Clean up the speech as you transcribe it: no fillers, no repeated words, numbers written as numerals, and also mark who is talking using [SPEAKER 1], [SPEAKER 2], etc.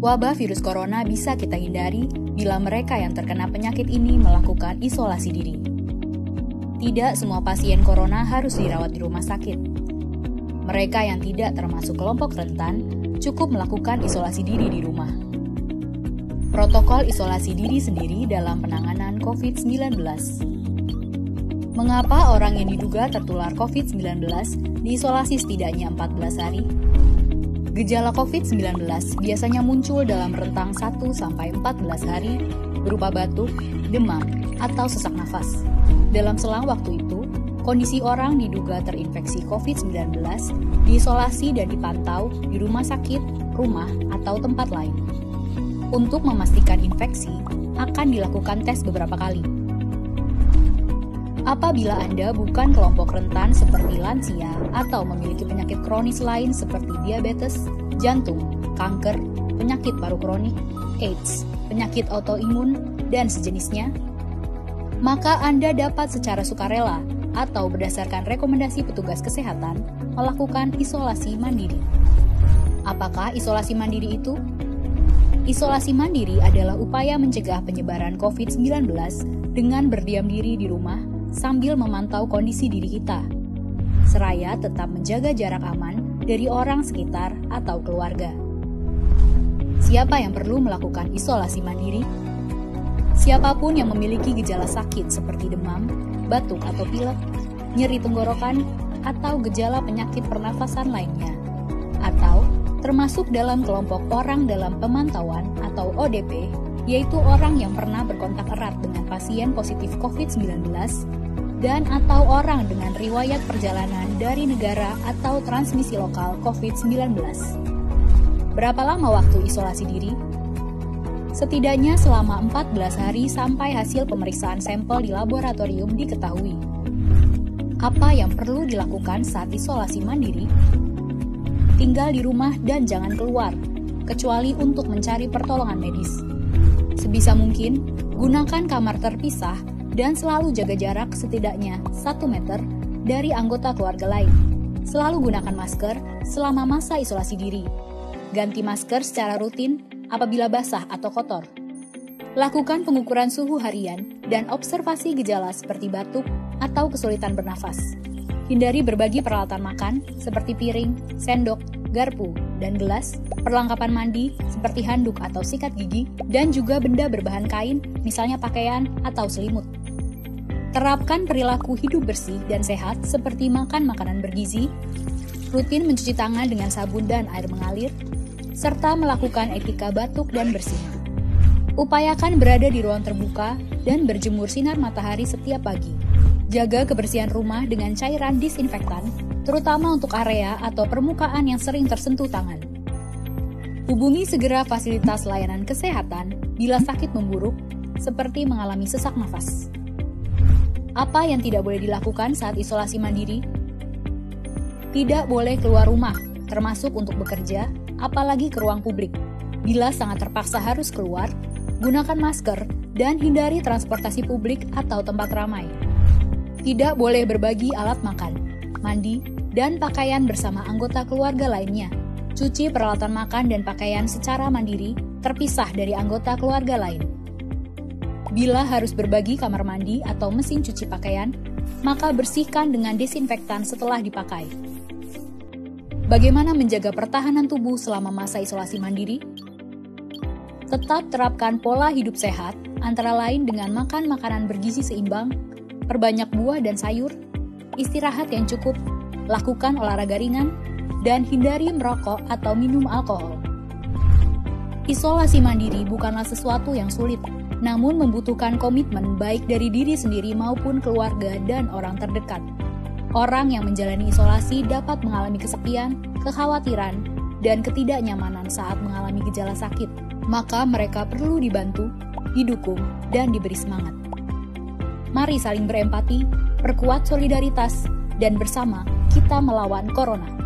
[SPEAKER 1] Wabah virus corona bisa kita hindari bila mereka yang terkena penyakit ini melakukan isolasi diri. Tidak semua pasien corona harus dirawat di rumah sakit. Mereka yang tidak termasuk kelompok rentan cukup melakukan isolasi diri di rumah. Protokol isolasi diri sendiri dalam penanganan COVID-19. Mengapa orang yang diduga tertular COVID-19 diisolasi setidaknya 14 hari? Gejala COVID-19 biasanya muncul dalam rentang 1-14 hari berupa batuk, demam, atau sesak nafas. Dalam selang waktu itu, kondisi orang diduga terinfeksi COVID-19 diisolasi dan dipantau di rumah sakit, rumah, atau tempat lain. Untuk memastikan infeksi, akan dilakukan tes beberapa kali. Apabila Anda bukan kelompok rentan seperti lansia atau memiliki penyakit kronis lain seperti diabetes, jantung, kanker, penyakit paru kronik, AIDS, penyakit autoimun, dan sejenisnya, maka Anda dapat secara sukarela atau berdasarkan rekomendasi petugas kesehatan melakukan isolasi mandiri. Apakah isolasi mandiri itu? Isolasi mandiri adalah upaya mencegah penyebaran COVID-19 dengan berdiam diri di rumah sambil memantau kondisi diri kita, seraya tetap menjaga jarak aman dari orang sekitar atau keluarga. Siapa yang perlu melakukan isolasi mandiri? Siapapun yang memiliki gejala sakit seperti demam, batuk atau pilek, nyeri tenggorokan, atau gejala penyakit pernafasan lainnya, atau termasuk dalam kelompok orang dalam pemantauan atau ODP, yaitu orang yang pernah berkontak erat dengan pasien positif COVID-19 dan atau orang dengan riwayat perjalanan dari negara atau transmisi lokal COVID-19. Berapa lama waktu isolasi diri? Setidaknya selama 14 hari sampai hasil pemeriksaan sampel di laboratorium diketahui. Apa yang perlu dilakukan saat isolasi mandiri? Tinggal di rumah dan jangan keluar, kecuali untuk mencari pertolongan medis. Sebisa mungkin, gunakan kamar terpisah dan selalu jaga jarak setidaknya 1 meter dari anggota keluarga lain. Selalu gunakan masker selama masa isolasi diri. Ganti masker secara rutin apabila basah atau kotor. Lakukan pengukuran suhu harian dan observasi gejala seperti batuk atau kesulitan bernafas. Hindari berbagi peralatan makan seperti piring, sendok, garpu, dan gelas, perlengkapan mandi seperti handuk atau sikat gigi, dan juga benda berbahan kain, misalnya pakaian atau selimut. Terapkan perilaku hidup bersih dan sehat seperti makan makanan bergizi, rutin mencuci tangan dengan sabun dan air mengalir, serta melakukan etika batuk dan bersih. Upayakan berada di ruang terbuka dan berjemur sinar matahari setiap pagi. Jaga kebersihan rumah dengan cairan disinfektan, terutama untuk area atau permukaan yang sering tersentuh tangan. Hubungi segera fasilitas layanan kesehatan bila sakit memburuk, seperti mengalami sesak nafas. Apa yang tidak boleh dilakukan saat isolasi mandiri? Tidak boleh keluar rumah, termasuk untuk bekerja, apalagi ke ruang publik. Bila sangat terpaksa harus keluar, gunakan masker dan hindari transportasi publik atau tempat ramai. Tidak boleh berbagi alat makan, mandi, dan pakaian bersama anggota keluarga lainnya. Cuci peralatan makan dan pakaian secara mandiri, terpisah dari anggota keluarga lain. Bila harus berbagi kamar mandi atau mesin cuci pakaian, maka bersihkan dengan desinfektan setelah dipakai. Bagaimana menjaga pertahanan tubuh selama masa isolasi mandiri? Tetap terapkan pola hidup sehat, antara lain dengan makan makanan bergizi seimbang, perbanyak buah dan sayur, istirahat yang cukup, lakukan olahraga ringan, dan hindari merokok atau minum alkohol. Isolasi mandiri bukanlah sesuatu yang sulit, namun membutuhkan komitmen baik dari diri sendiri maupun keluarga dan orang terdekat. Orang yang menjalani isolasi dapat mengalami kesepian, kekhawatiran, dan ketidaknyamanan saat mengalami gejala sakit. Maka mereka perlu dibantu, didukung, dan diberi semangat. Mari saling berempati, perkuat solidaritas, dan bersama kita melawan corona.